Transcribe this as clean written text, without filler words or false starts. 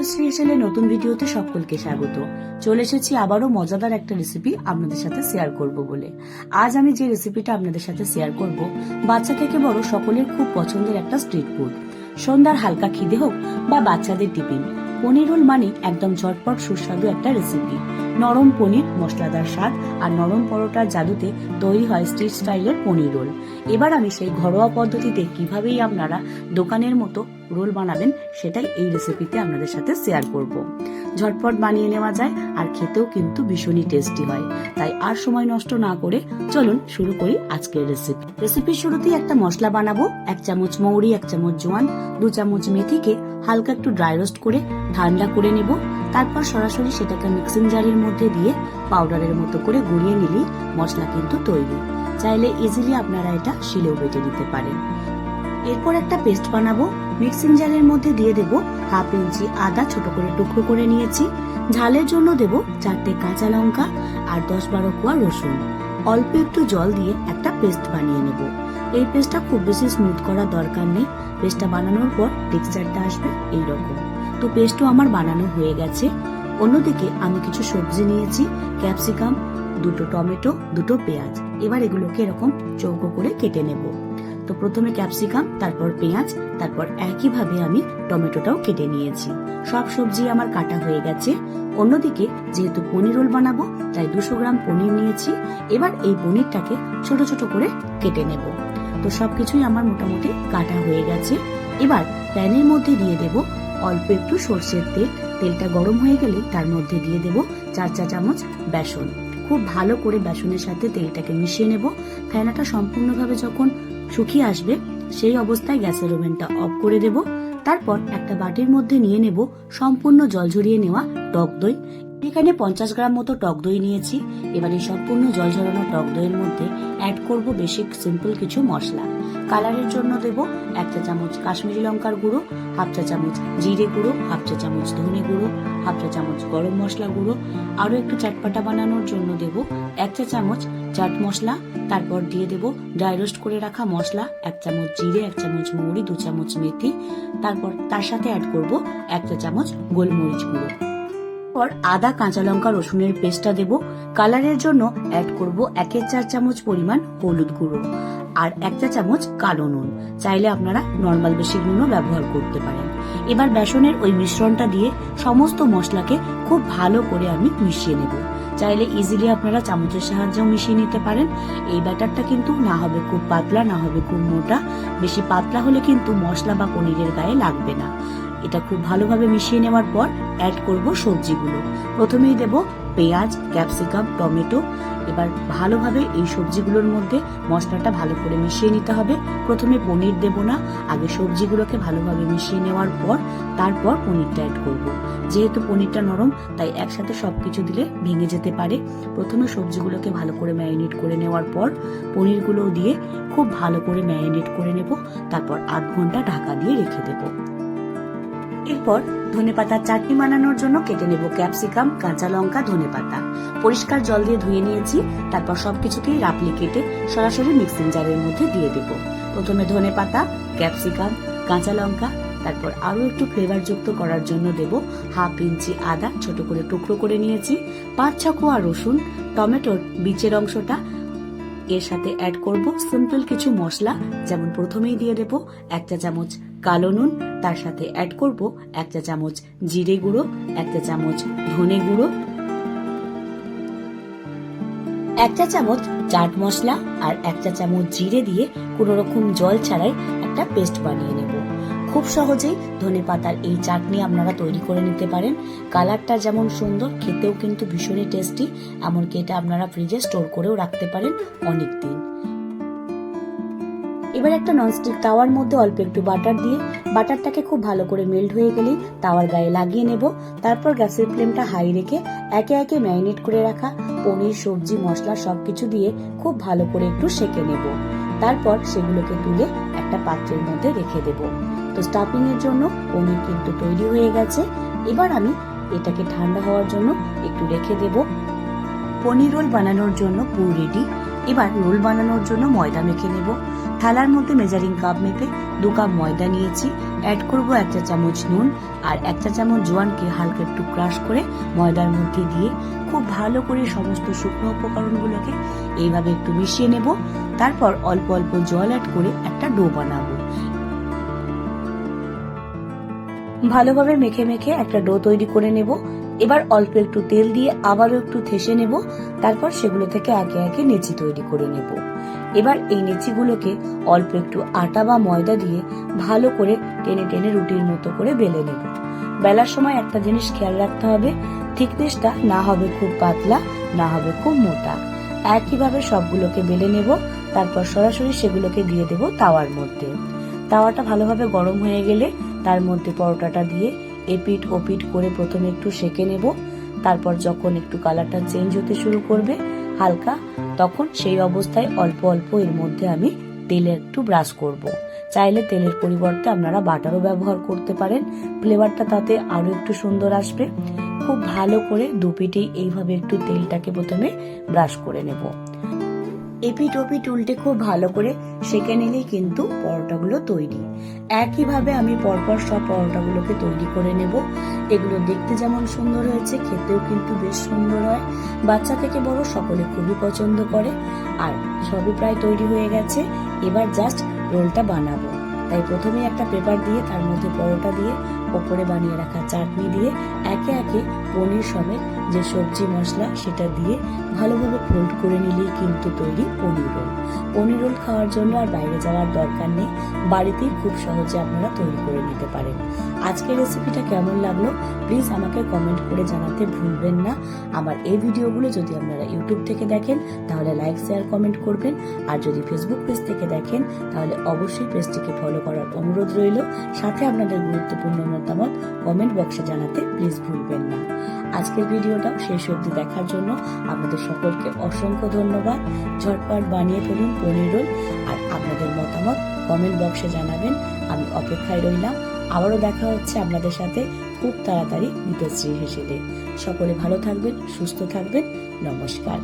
মাতৃশ্রী হেসেলের নতুন ভিডিওতে সকলকে স্বাগত। চলে এসেছি আবারও মজাদার একটা রেসিপি আপনাদের সাথে শেয়ার করব বলে। আজ আমি যে রেসিপিটা আপনাদের সাথে শেয়ার করব, বাচ্চা থেকে বড় সকলের খুব পছন্দের একটা স্ট্রিট ফুড। সন্ধ্যার হালকা খিদে হোক বা বাচ্চাদের টিফিন, পনির রোল মানে একদম ঝটপট সুস্বাদু একটা রেসিপি। নরম পনির, মশলাদার স্বাদ আর নরম পরোটার জাদুতে তৈরি হয় স্ট্রিট স্টাইলের পনির রোল। এবার আমি সেই ঘরোয়া পদ্ধতিতে কিভাবেই আপনারা দোকানের মতো রোল বানাবেন সেটাই এই রেসিপিতে আপনাদের সাথে শেয়ার করব। ঝটপট বানিয়ে নেওয়া যায় আর খেতেও কিন্তু ভীষণই টেস্টি হয়। তাই আর সময় নষ্ট না করে চলুন শুরু করি আজকের রেসিপি। রেসিপির শুরুতেই একটা মশলা বানাবো। 1 চামচ মৌরি, 1 চামচ জোয়ান, 2 চামচ মেথিকে হালকা একটু ড্রাই রোস্ট করে ঠান্ডা করে নেব। তারপর সরাসরি সেটাকে মিক্সিং জারের মধ্যে দিয়ে পাউডারের মতো করে গুঁড়িয়ে নিলেই মশলা কিন্তু তৈরি। চাইলে ইজিলি আপনারা এটা শিলেও বেটে নিতে পারেন। এরপর একটা পেস্ট বানাবো। মিক্সিং জারের মধ্যে দিয়ে দেব 1/2 ইঞ্চি আদা ছোট করে টুকরো করে নিয়েছি। ঝালের জন্য দেব 4টে কাঁচা লঙ্কা আর 10-12 কোয়া রসুন। অল্প একটু জল দিয়ে একটা পেস্ট বানিয়ে নেব। এই পেস্টটা খুব বেশি স্মুথ করার দরকার নেই। পেস্টটা বানানোর পর টেক্সচারটা আসবে এইরকম। তো পেস্টও আমার বানানো হয়ে গেছে। অন্যদিকে আমি কিছু সবজি নিয়েছি, ক্যাপসিকাম, 2টো টমেটো, 2টো পেঁয়াজ। এবার এগুলোকে এরকম চৌকো করে কেটে নেব। তো প্রথমে ক্যাপসিকাম, তারপর পেঁয়াজ, তারপর একইভাবে আমি টমেটোটাও কেটে নিয়েছি। সব সবজি আমার কাটা হয়ে গেছে। অন্যদিকে যেহেতু পনির রোল বানাবো তাই 200 গ্রাম পনির নিয়েছি। এবার এই পনিরটাকে ছোট ছোট করে কেটে নেব। তো সবকিছুই আমার মোটামুটি কাটা হয়ে গেছে। এবার প্যানের মধ্যে দিয়ে দেব অল্প একটু সর্ষের তেল। তেলটা গরম হয়ে গেলে তার মধ্যে দিয়ে দেব 4 চা চামচ বেসন। খুব ভালো করে বেসনের সাথে তেলটাকে মিশিয়ে নেব। ফেনাটা সম্পূর্ণভাবে যখন শুকিয়ে আসবে সেই অবস্থায় গ্যাসের ওভেনটা অফ করে দেব। তারপর একটা বাটির মধ্যে নিয়ে নেব সম্পূর্ণ জল ঝরিয়ে নেওয়া টক দই। এখানে 50 গ্রাম মতো টক দই নিয়েছি। এবার এই সম্পূর্ণ জল ঝরানো টক দইয়ের মধ্যে অ্যাড করব বেসিক সিম্পল কিছু মশলা। কালারের জন্য দেব 1 চা চামচ কাশ্মীরি লঙ্কার গুঁড়ো, 1/2 চা চামচ জিরে গুঁড়ো, 1/2 চা চামচ ধনে গুঁড়ো, 1/2 চা চামচ গরম মশলা গুঁড়ো। আরো একটু চটপাটা বানানোর জন্য দেব 1 চা চামচ চাট মশলা। তারপর দিয়ে দেব ড্রাই রোস্ট করে রাখা মশলা, 1 চামচ জিরে, 1 চামচ মৌরি, 2 চামচ মেথি। তারপর তার সাথে অ্যাড করব 1 চা চামচ গোলমরিচ গুঁড়ো। পর আদা, কাঁচা লঙ্কা, রসুনের পেস্টটা দেব। কালারের জন্য অ্যাড করব 1/4 চামচ পরিমাণ হলুদ গুঁড়ো আর 1 চা চামচ কালো নুন। চাইলে আপনারা নর্মাল বেশি নুনও ব্যবহার করতে পারেন। এবার বেসনের ওই মিশ্রণটা দিয়ে সমস্ত মশলাকে খুব ভালো করে আমি মিশিয়ে নেব। চাইলে ইজিলি আপনারা চামচের সাহায্যেও মিশিয়ে নিতে পারেন। এই ব্যাটারটা কিন্তু না হবে খুব পাতলা, না হবে খুব মোটা। বেশি পাতলা হলে কিন্তু মশলা বা পনিরের গায়ে লাগবে না। এটা খুব ভালোভাবে মিশিয়ে নেওয়ার পর অ্যাড করব সবজিগুলো। প্রথমেই দেব পেঁয়াজ, ক্যাপসিকাম, টমেটো। এবার ভালোভাবে এই সবজিগুলোর মধ্যে মশলাটা ভালো করে মিশিয়ে নিতে হবে। প্রথমে পনির দেব না, আগে সবজিগুলোকে ভালোভাবে মিশিয়ে নেওয়ার পর তারপর পনিরটা অ্যাড করব। যেহেতু পনিরটা নরম তাই একসাথে সবকিছু দিলে ভেঙে যেতে পারে। প্রথমে সবজিগুলোকে ভালো করে ম্যারিনেট করে নেওয়ার পর পনিরগুলো দিয়ে খুব ভালো করে ম্যারিনেট করে নেব। তারপর 8 ঘন্টা ঢাকা দিয়ে রেখে দেব। এরপর ধনেপাতার চাটনি বানানোর জন্য কেটে নেব ক্যাপসিকাম, কাঁচা লঙ্কা, ধনেপাতা। পরিষ্কার জল দিয়ে ধুয়ে নিয়েছি। তারপর সবকিছুকেই রাফলি কেটে সরাসরি মিক্সিং জারের মধ্যে দিয়ে দেব। প্রথমে ধনেপাতা, ক্যাপসিকাম, কাঁচা লঙ্কা, তারপর আরো একটু ফ্লেভার যুক্ত করার জন্য দেব 1/2 ইঞ্চি আদা ছোট করে টুকরো করে নিয়েছি, 5-6 কোয়া রসুন, টমেটোর বীজের অংশটা। এর সাথে অ্যাড করব সিম্পল কিছু মশলা, যেমন প্রথমেই দিয়ে দেব 1 চা চামচ কালো নুন, তার সাথে অ্যাড করব 1 চা চামচ জিরে গুঁড়ো, 1 চা চামচ ধনে গুঁড়ো, 1 চা চামচ চাট মশলা আর 1 চা চামচ জিরে দিয়ে কোনো রকম জল ছাড়াই একটা পেস্ট বানিয়ে নেব। খুব সহজেই ধনেপাতার এই চাটনি আপনারা তৈরি করে নিতে পারেন। কালারটা যেমন সুন্দর, খেতেও কিন্তু ভীষণই টেস্টি। এমনকি এটা আপনারা ফ্রিজে স্টোর করেও রাখতে পারেন অনেক দিন। এবার একটা ননস্টিক তাওয়ার মধ্যে অল্প একটু বাটার দিয়ে বাটারটাকে খুব ভালো করে মেল্ট হয়ে গেলেই তাওয়ার গায়ে লাগিয়ে নেব। তারপর গ্যাসের ফ্লেমটা হাই রেখে একে একে ম্যারিনেট করে রাখা পনির, সবজি, মশলা সবকিছু দিয়ে খুব ভালো করে একটু সেঁকে নেব। তারপর সেগুলোকে তুলে একটা পাত্রের মধ্যে রেখে দেব। তো স্টাফিং এর জন্য পনির কিন্তু তৈরি হয়ে গেছে। এবার আমি এটাকে ঠান্ডা হওয়ার জন্য একটু রেখে দেব। পনির রোল বানানোর জন্য পুর রেডি। এবার রোল বানানোর জন্য ময়দা মেখে নেব। থালার মধ্যে মেজারিং কাপ মেপে 2 কাপ ময়দা নিয়েছি, অ্যাড করব 1 চা চামচ নুন আর 1 চা চামচ জোয়ানকে হালকা একটু ক্রাশ করে ময়দার মধ্যে দিয়ে খুব ভালো করে সমস্ত শুকনো উপকরণগুলোকে এইভাবে একটু মিশিয়ে নেব। তারপর অল্প অল্প জল অ্যাড করে একটা ডো বানাবো। ভালোভাবে মেখে মেখে একটা ডো তৈরি করে নেব। এবার অল্প একটু তেল দিয়ে আবারও একটু ঠেসে নেব। তারপর সেগুলো থেকে একে একে নেচি তৈরি করে নেব। এবার এই নেচিগুলোকে অল্প একটু আটা বা ময়দা দিয়ে ভালো করে টেনে টেনে রুটির মতো করে বেলে নেব। বেলার সময় একটা জিনিস খেয়াল রাখতে হবে, থিকনেসটা না হবে খুব পাতলা, না হবে খুব মোটা। একইভাবে সবগুলোকে বেলে নেব। তারপর সরাসরি সেগুলোকে দিয়ে দেব তাওয়ার মধ্যে। তাওয়াটা ভালোভাবে গরম হয়ে গেলে তার মধ্যে পরোটাটা দিয়ে এপিট ওপিট করে প্রথমে একটু সেকে নেব। তারপর যখন একটু কালারটা চেঞ্জ হতে শুরু করবে হালকা, তখন সেই অবস্থায় অল্প অল্প এর মধ্যে আমি তেলে একটু ব্রাশ করব। চাইলে তেলের পরিবর্তে আপনারা বাটারও ব্যবহার করতে পারেন, ফ্লেভারটা তাতে আরো একটু সুন্দর আসবে। খুব ভালো করে দুপিটেই এইভাবে একটু তেলটাকে প্রথমে ব্রাশ করে নেব। এপিট ওপিট উল্টে খুব ভালো করে সেঁকে নিলেই কিন্তু পরোটাগুলো তৈরি। একইভাবে আমি পরপর সব পরোটাগুলোকে তৈরি করে নেব। এগুলো দেখতে যেমন সুন্দর হয়েছে, খেতেও কিন্তু বেশ সুন্দর হয়। বাচ্চা থেকে বড় সকলে খুবই পছন্দ করে। আর সবই প্রায় তৈরি হয়ে গেছে। এবার জাস্ট রোলটা বানাবো। তাই প্রথমে একটা পেপার দিয়ে তার মধ্যে পরোটা দিয়ে ওপরে বানিয়ে রাখা চাটনি দিয়ে একে একে পনির সমেত যে সবজি মশলা সেটা দিয়ে ভালোভাবে ফোল্ড করে নিলেই কিন্তু তৈরি পনির রোল। পনির রোল খাওয়ার জন্য আর বাইরে যাওয়ার দরকার নেই, বাড়িতেই খুব সহজে আপনারা তৈরি করে নিতে পারেন। আজকের রেসিপিটা কেমন লাগলো প্লিজ আমাকে কমেন্ট করে জানাতে ভুলবেন না। আমার এই ভিডিওগুলো যদি আপনারা ইউটিউব থেকে দেখেন তাহলে লাইক শেয়ার কমেন্ট করবেন, আর যদি ফেসবুক পেজ থেকে দেখেন তাহলে অবশ্যই পেজটিকে ফলো করার অনুরোধ রইল। সাথে আপনাদের গুরুত্বপূর্ণ মতামত কমেন্ট বক্সে জানাতে প্লিজ ভুলবেন না। আজকের ভিডিওটাও শেষ অবধি দেখার জন্য আপনাদের সকলকে অসংখ্য ধন্যবাদ। ঝটপট বানিয়ে ফেলুন পনির রোল, আর আপনাদের মতামত কমেন্ট বক্সে জানাবেন। আমি অপেক্ষায় রইলাম। আবারও দেখা হচ্ছে আপনাদের সাথে খুব তাড়াতাড়ি মিতশ্রী হেসেলে। সকলে ভালো থাকবেন, সুস্থ থাকবেন। নমস্কার।